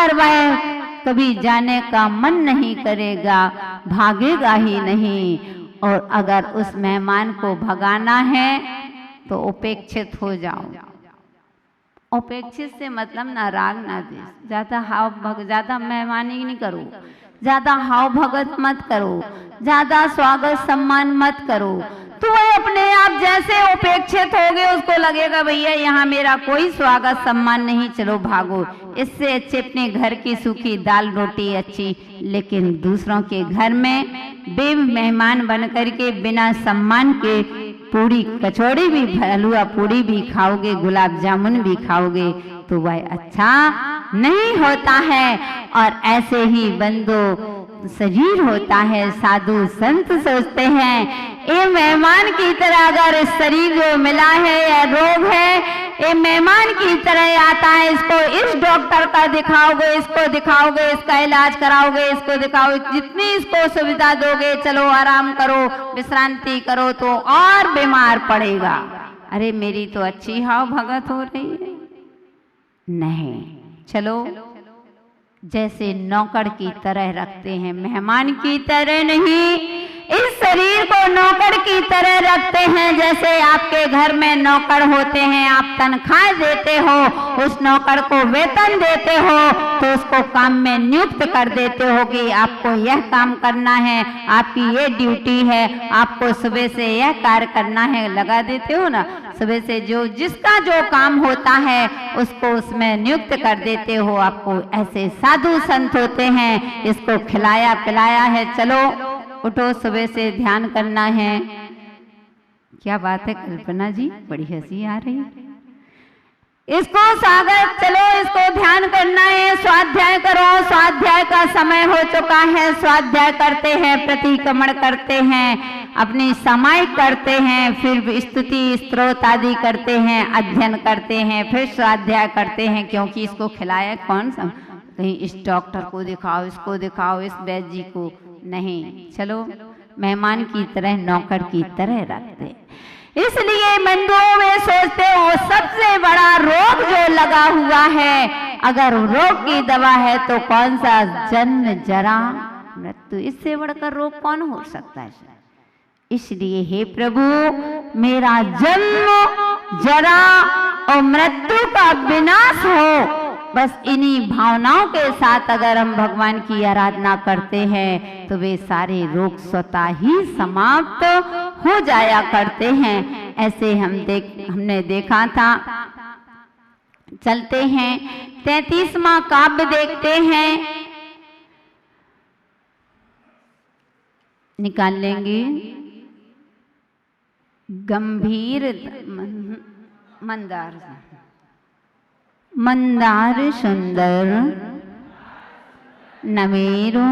बार वह कभी जाने का मन नहीं करेगा, भागेगा ही नहीं। और अगर उस मेहमान को भगाना है तो उपेक्षित हो जाओ। उपेक्षित से मतलब ना राग ना द्वेष, ज्यादा मेहमानी नहीं करो, ज्यादा हाव भगत मत करो, ज्यादा स्वागत सम्मान मत करो। तो वह अपने आप जैसे उपेक्षित हो गए, उसको लगेगा भैया यहाँ मेरा कोई स्वागत सम्मान नहीं, चलो भागो। इससे अच्छे अपने घर की सूखी दाल रोटी अच्छी, लेकिन दूसरों के घर में बे मेहमान बन करके बिना सम्मान के पूरी कचौड़ी भी, हलवा पूरी भी खाओगे, गुलाब जामुन भी खाओगे, तो वह अच्छा नहीं होता है। और ऐसे ही बंदो शरीर होता है, साधु संत सोचते हैं ये मेहमान की तरह अगर इस शरीर जो मिला है या रोग है, ये मेहमान की तरह आता है, इसको इस डॉक्टर का दिखाओगे, इसको दिखाओगे, इसका इलाज कराओगे, इसको दिखाओगे, जितनी इसको सुविधा दोगे, चलो आराम करो, विश्रांति करो, तो और बीमार पड़ेगा। अरे मेरी तो अच्छी हाव भगत हो रही है। नहीं, चलो जैसे नौकर की तरह रखते हैं, मेहमान की तरह नहीं, इस शरीर को नौकर की तरह रखते हैं। जैसे आपके घर में नौकर होते हैं, आप तनख्वाह देते हो, उस नौकर को वेतन देते हो, तो उसको काम में नियुक्त कर देते हो कि आपको यह काम करना है, आपकी ये ड्यूटी है, आपको सुबह से यह कार्य करना है, लगा देते हो ना। सुबह से जो जिसका जो काम होता है उसको उसमें नियुक्त कर देते हो। आपको ऐसे साधु संत होते हैं, इसको खिलाया पिलाया है, चलो उठो सुबह से ध्यान करना है। क्या बात है कल्पना जी, बड़ी हंसी आ रही है। इसको सागर, चलो इसको ध्यान करना है, स्वाध्याय करो, स्वाध्याय का समय हो चुका है, स्वाध्याय करते हैं, प्रतिक्रमण करते हैं, अपनी समाई करते हैं, फिर स्तुति स्तोत्र आदि करते हैं, अध्ययन करते हैं, फिर स्वाध्याय करते हैं। क्योंकि इसको खिलाया कौन सा, कहीं इस डॉक्टर को दिखाओ, इसको दिखाओ, इस वैद्य जी को नहीं, चलो मेहमान की तरह नौकर की तरह रखते। इसलिए बंधुओं में सोचते हो सबसे बड़ा रोग जो लगा हुआ है, अगर रोग की दवा है तो कौन सा, जन्म जरा मृत्यु, इससे बढ़कर रोग कौन हो सकता है। इसलिए हे प्रभु मेरा जन्म जरा और मृत्यु का विनाश हो, बस इन्हीं भावनाओं के साथ अगर हम भगवान की आराधना करते हैं तो वे सारे रोग स्वतः ही समाप्त हो जाया करते हैं। ऐसे हमने देखा था। चलते हैं 33वां काव्य देखते हैं, निकाल लेंगे। गंभीर मंदार, मंदार सुंदर नवेरो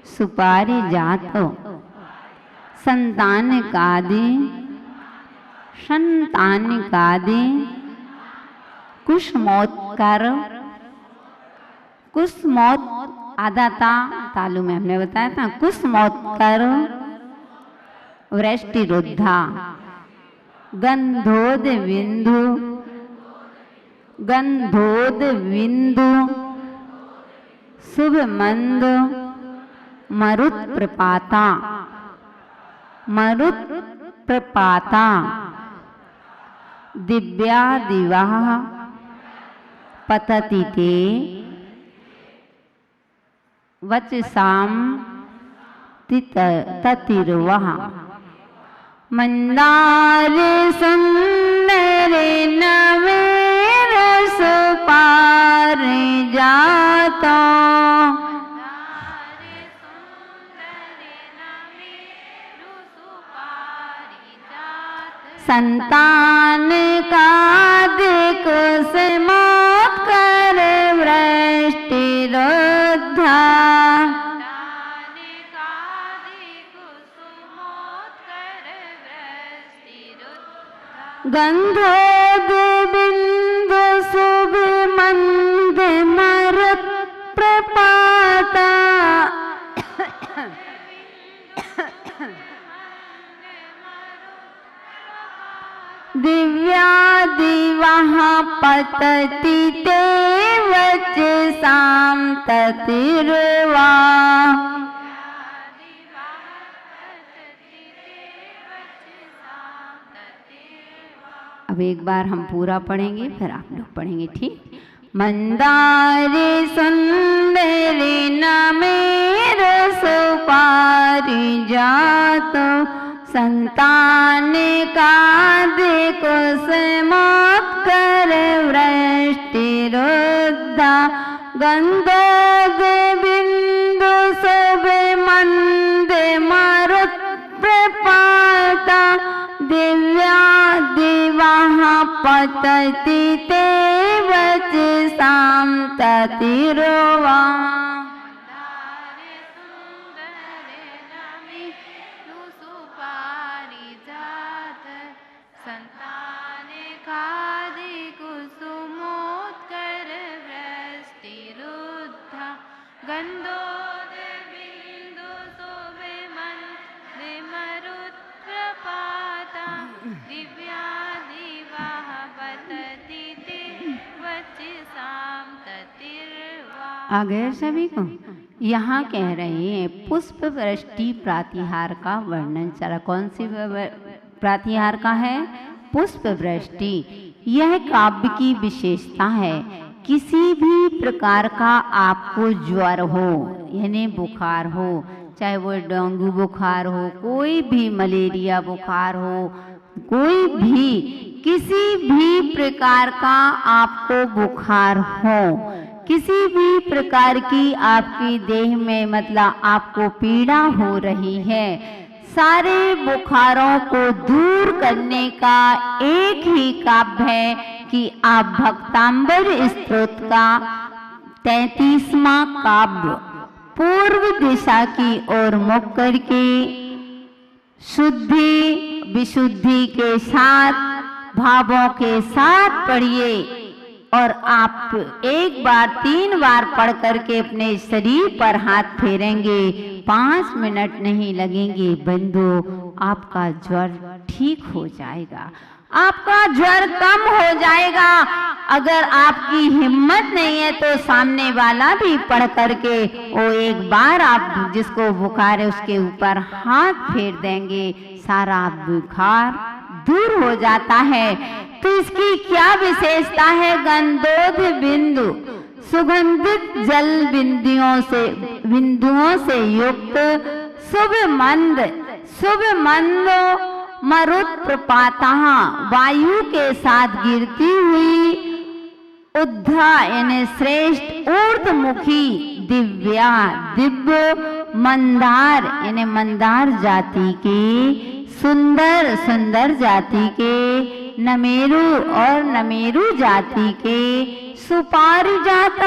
सुपारी जातो, संतान कादे कुसमोत्कर, कुसमोत आधा था तालु में हमने बताया था, कुसमोत्कर वृष्टि रुद्धा, गंधोद बिंदु शुभ मंद मरुत प्रपाता दिव्या दिवा पतति ते वचसाम ततिर्वः, मंदार सुंदर नवेर सुपारी जातो, संतान कादिक कुसमोत कर वृष्टि रुद्धा, गंधोद बिंदु शुभ मंद मरुत प्रपाता, दिव्या दिवा वहाँ पतति ते वचसां ततिर्वा। अब एक बार हम पूरा पढ़ेंगे, फिर आप लोग पढ़ेंगे, ठीक? मंदारे सुंदरी नमेर सुपारी जात संतान कादि कुसुमोत्कर वृष्टि रुद्धा गंधोद बिंदु शुभ मंद मरुत प्रपाता दिव्या दिवाह पतति ते वचसां ततिर्वा। आ गए सभी को? यहाँ कह रहे हैं पुष्प वृष्टि प्रातिहार का वर्णन चला। कौन सी प्रातिहार का है? पुष्प वृष्टि। यह काव्य की विशेषता है। किसी भी प्रकार का आपको ज्वर हो यानी बुखार हो, चाहे वो डेंगू बुखार हो, कोई भी मलेरिया बुखार हो, कोई भी किसी भी प्रकार का आपको बुखार हो, किसी भी प्रकार की आपकी देह में मतलब आपको पीड़ा हो रही है, सारे बुखारों को दूर करने का एक ही काव्य है कि आप भक्तांबर स्तोत्र का 33वां काव्य पूर्व दिशा की ओर मुख करके शुद्धि विशुद्धि के साथ भावों के साथ पढ़िए और आप एक बार 3 बार पढ़ करके अपने शरीर पर हाथ फेरेंगे, 5 मिनट नहीं लगेंगे बंधु, आपका ज्वर ठीक हो जाएगा, आपका ज्वर कम हो जाएगा। अगर आपकी हिम्मत नहीं है तो सामने वाला भी पढ़ करके वो एक बार आप जिसको बुखार है उसके ऊपर हाथ फेर देंगे, सारा बुखार दूर हो जाता है। तो इसकी क्या विशेषता है? गंधोद बिंदु सुगंधित जल बिंदुओं से युक्त शुभ मंद मरुत प्रपाता वायु के साथ गिरती हुई उद्धा यानी श्रेष्ठ ऊर्ध्वमुखी दिव्य मंदार यानी मंदार जाति के सुंदर जाति के नमेरु और नमेरु जाति के सुपारिजात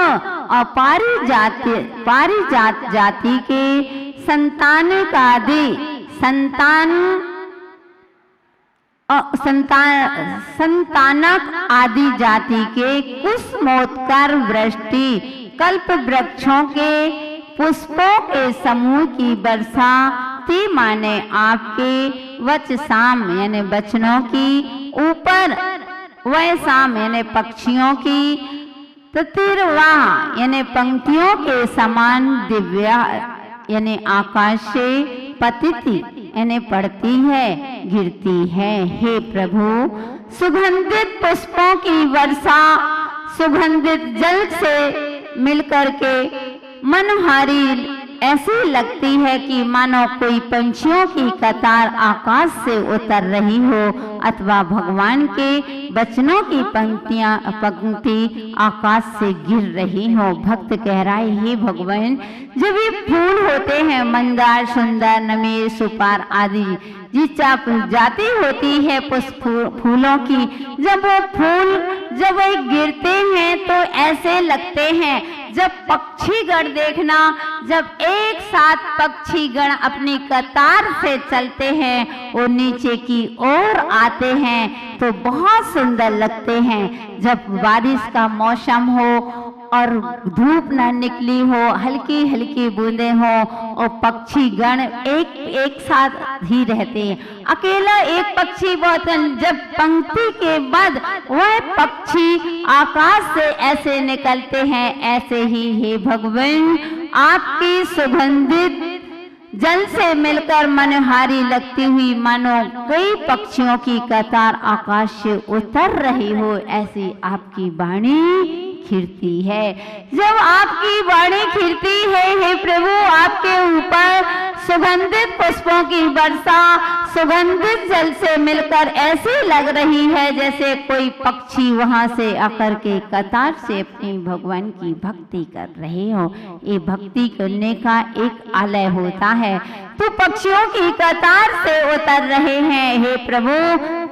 और पारिजात जाति के संतानक आदि जाति के कुसुमोत्कर वृष्टि कल्प वृक्षों के पुष्पों के समूह की वर्षा ती माने आपके वचसाम यानी वचनों की ऊपर, वैसाम यानी पक्षियों की, ततिर्वाह यानी पंक्तियों के समान दिव्या यानी आकाश से पतिति यानी पड़ती है, गिरती है। हे प्रभु, सुगंधित पुष्पों की वर्षा सुगंधित जल से मिलकर के मनोहारी ऐसी लगती है कि मानो कोई पंछियों की कतार आकाश से उतर रही हो अथवा भगवान के वचनों की पंक्ति आकाश से गिर रही हो। भक्त कह रहा है, हे भगवान, जब ये फूल होते हैं मंदार, सुंदर, नमेर, सुपार आदि जिस जाति होती है पुष्प फूलों की, जब वो फूल जब वो गिरते हैं तो ऐसे लगते हैं, जब पक्षीगण देखना, जब एक साथ पक्षीगण अपनी कतार से चलते हैं और नीचे की ओर आते हैं तो बहुत सुंदर लगते हैं। जब बारिश का मौसम हो और धूप ना निकली हो, हल्की हल्की बूंदे हो और पक्षी गण एक साथ ही रहते हैं। अकेला एक पक्षी बहुत, जब पंक्ति के बाद वह पक्षी आकाश से ऐसे निकलते हैं, ऐसे ही हे भगवान आपकी सुगंधित जल से मिलकर मनहारी लगती हुई मानो कई पक्षियों की कतार आकाश से उतर रही हो, ऐसी आपकी वाणी खिड़ती है। जब आपकी वाणी खिड़ती है हे प्रभु, आपके ऊपर सुगंधित पुष्पों की वर्षा सुगंधित जल से मिलकर ऐसी लग रही है जैसे कोई पक्षी वहां से आकर के कतार से अपने भगवान की भक्ति कर रहे हो। ये भक्ति करने का एक आलय होता है, तो पक्षियों की कतार से उतर रहे हैं हे प्रभु।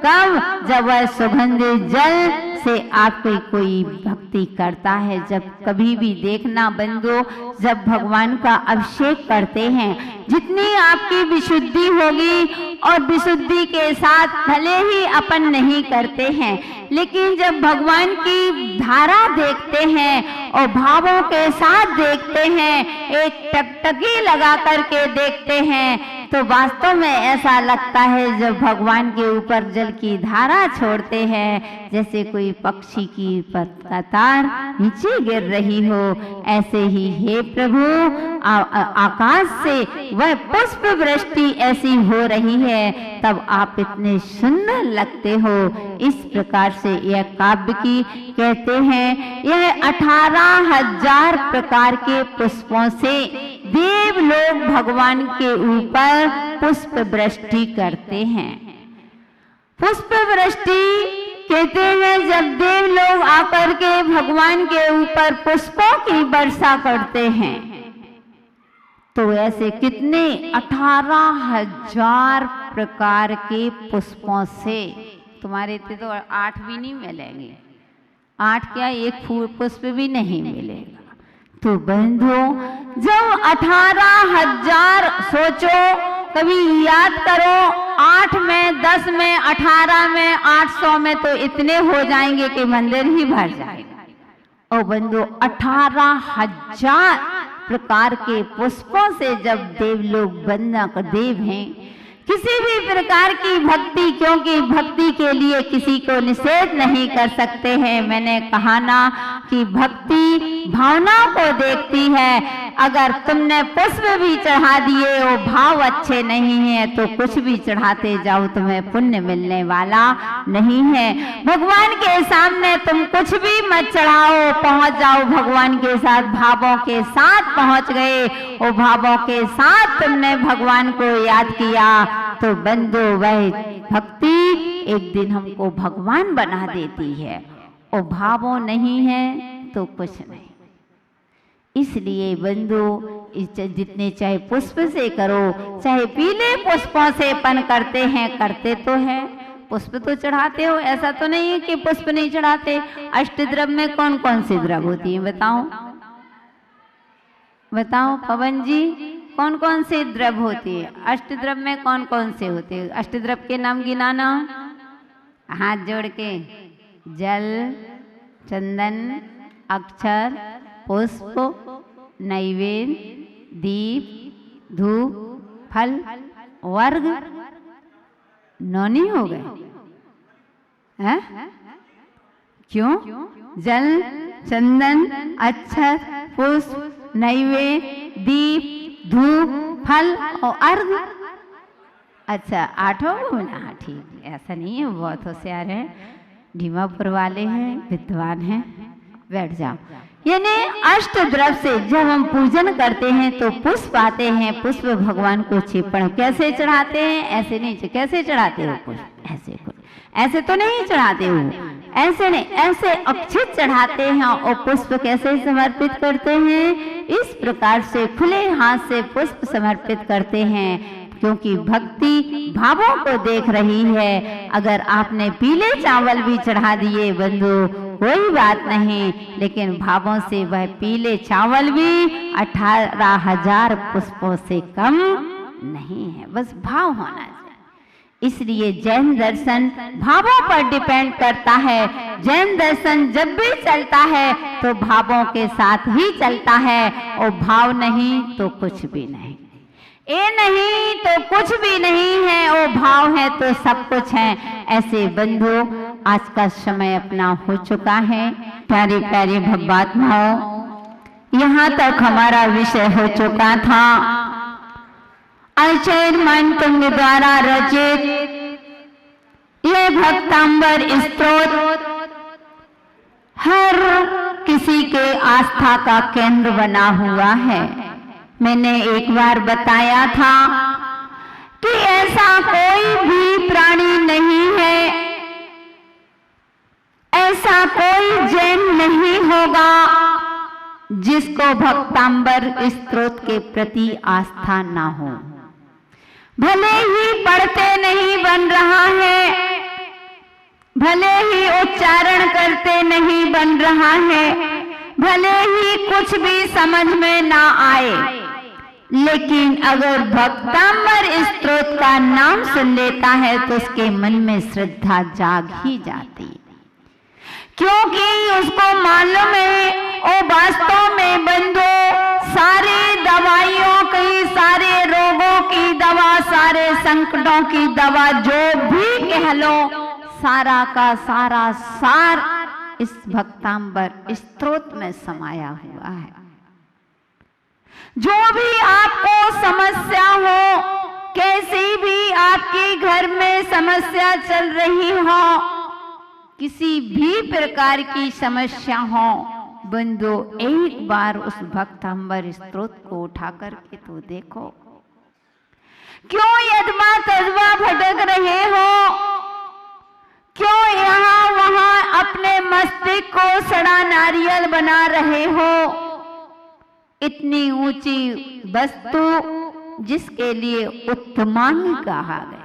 कब? जब वह सुगंधित जल से आपकी कोई भक्ति करता है। जब कभी भी देखना बंधु, जब भगवान का अभिषेक करते हैं, जितनी आपकी विशुद्धि होगी, और विशुद्धि के साथ भले ही अपन नहीं करते हैं, लेकिन जब भगवान की धारा देखते हैं और भावों के साथ देखते हैं, एक टकटकी लगा करके देखते हैं, तो वास्तव में ऐसा लगता है जब भगवान के ऊपर जल की धारा छोड़ते हैं, जैसे कोई पक्षी की कतार नीचे गिर रही हो। ऐसे ही हे प्रभु आकाश से वह पुष्प वृष्टि ऐसी हो रही है, तब आप इतने सुंदर लगते हो। इस प्रकार से यह काव्य की कहते हैं, यह 18,000 प्रकार के पुष्पों से देव लोग भगवान के ऊपर पुष्प वृष्टि करते हैं। पुष्प वृष्टि कहते हैं जब देव लोग आकर के भगवान के ऊपर पुष्पों की वर्षा करते हैं, तो ऐसे कितने 18,000 प्रकार के पुष्पों से, तुम्हारे इतने तो 8 भी नहीं मिलेंगे, 8 क्या एक पुष्प भी नहीं मिलेगा। तो बंधु, जब 18,000 सोचो, कभी याद करो, 8 में 10 में 18 में 800 में तो इतने हो जाएंगे कि मंदिर ही भर जाएगा। और बंधु 18,000 प्रकार के पुष्पों से जब देव लोग वंदना कर, देव हैं, किसी भी प्रकार की भक्ति, क्योंकि भक्ति के लिए किसी को निषेध नहीं कर सकते हैं। मैंने कहा ना कि भक्ति भावनाओं को देखती है। अगर तुमने पुष्प भी चढ़ा दिए और भाव अच्छे नहीं है, तो कुछ भी चढ़ाते जाओ, तुम्हें पुण्य मिलने वाला नहीं है। भगवान के सामने तुम कुछ भी मत चढ़ाओ, पहुंच जाओ भगवान के साथ, भावों के साथ पहुंच गए और भावों के साथ तुमने भगवान को याद किया, तो बंधु वह भक्ति एक दिन हमको भगवान बना देती है। और भावों नहीं है तो कुछ नहीं। इसलिए बंधु जितने चाहे पुष्प से करो, चाहे पीले पुष्पों से अपन करते हैं, करते तो है, पुष्प तो चढ़ाते हो, ऐसा तो नहीं है कि पुष्प नहीं चढ़ाते। अष्टद्रव्य में कौन कौन सी द्रव्य होती है बताओ, बताओ पवन जी, कौन कौन से द्रव्य होती है? अष्टद्रव्य में कौन कौन से होते हैं? अष्टद्रव्य के नाम गिनाना, हाथ जोड़ के। जल, चंदन, अक्षर, पुष्प, नैवेद्य, दीप, धूप, फल, वर्ग, 9 नहीं हो गए हैं? क्यों? जल, चंदन, अक्षर, पुष्प, नैवेद्य, दीप, धूप, फल और अर्घ। अच्छा 8 हो ना? ठीक, ऐसा नहीं है, बहुत होशियार है, ढीमापुर वाले हैं, विद्वान हैं। बैठ जाओ। यानी अष्टद्रव्य से जब हम पूजन करते हैं तो पुष्प आते हैं, पुष्प भगवान को छिपण कैसे चढ़ाते हैं? ऐसे नहीं। कैसे चढ़ाते हो पुष्प? ऐसे ऐसे तो नहीं चढ़ाते हो, ऐसे नहीं, ऐसे अक्षित चढ़ाते हैं। और पुष्प कैसे समर्पित करते हैं? इस प्रकार से खुले हाथ से पुष्प समर्पित करते हैं, क्योंकि भक्ति भावों को देख रही है। अगर आपने पीले चावल भी चढ़ा दिए बंधु कोई बात नहीं, लेकिन भावों से वह पीले चावल भी 18,000 पुष्पों से कम नहीं है। बस भाव होना चाहिए। इसलिए जैन दर्शन भावों पर डिपेंड करता है। जैन दर्शन जब भी चलता है तो भावों के साथ ही चलता है, और भाव नहीं तो कुछ भी नहीं। ये नहीं तो कुछ भी नहीं है, और भाव है तो सब कुछ है। ऐसे बंधु, आज का समय अपना हो चुका है। प्यारे प्यारे भक्तात्माओं, यहाँ तक हमारा विषय हो चुका था आचार्य मानतुंग द्वारा रचित ये भक्तांबर स्तोत्र हर किसी के आस्था का केंद्र बना हुआ है। मैंने एक बार बताया था कि ऐसा कोई भी प्राणी नहीं है, ऐसा कोई जैन नहीं होगा जिसको भक्तांबर स्तोत्र के प्रति आस्था ना हो। भले ही पढ़ते नहीं बन रहा है, भले ही उच्चारण करते नहीं बन रहा है, भले ही कुछ भी समझ में ना आए, लेकिन अगर भक्तांबर स्तोत्र का नाम सुन लेता है तो उसके मन में श्रद्धा जाग ही जाती, क्योंकि उसको मालूम है वो वास्तव में बंधु सारे दवाइयों की, सारे रोगों की दवा, सारे संकटों की दवा जो भी कह लो, सारा का सारा सार इस भक्तांबर स्तोत्र में समाया हुआ है। जो भी आपको समस्या हो, कैसी भी आपके घर में समस्या चल रही हो, किसी भी प्रकार की समस्या हो, बंधु एक बार उस भक्तांबर स्तोत्र को उठा करके तो देखो। क्यों यदमा तजवा भटक रहे हो? क्यों यहाँ वहां अपने मस्तिष्क को सड़ा नारियल बना रहे हो? इतनी ऊंची वस्तु जिसके लिए उत्तमांग कहा गया।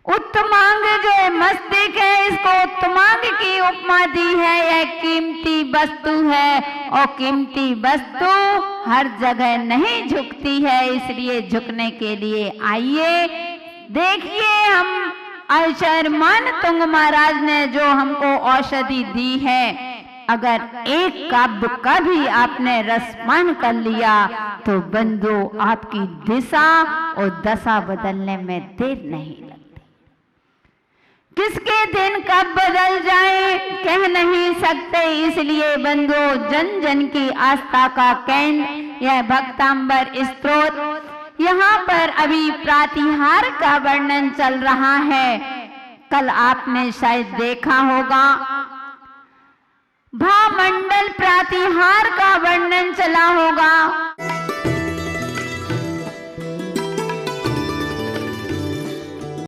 उत्तमांग जो मस्तिष्क है, इसको उत्तमांग की उपमा दी है। यह कीमती वस्तु है, और कीमती वस्तु हर जगह नहीं झुकती है, इसलिए झुकने के लिए आइए। देखिए, हम आचार्य मानतुंग महाराज ने जो हमको औषधि दी है, अगर एक काव्य का भी आपने रसपान कर लिया तो बंधु आपकी दिशा और दशा बदलने में देर नहीं लगती। किसके दिन कब बदल जाए कह नहीं सकते, इसलिए बंधु जन जन की आस्था का केंद्र यह भक्तांबर स्तोत्र। यहाँ पर अभी प्रातिहार का वर्णन चल रहा है। कल आपने शायद देखा होगा भामंडल प्रातिहार का वर्णन चला होगा।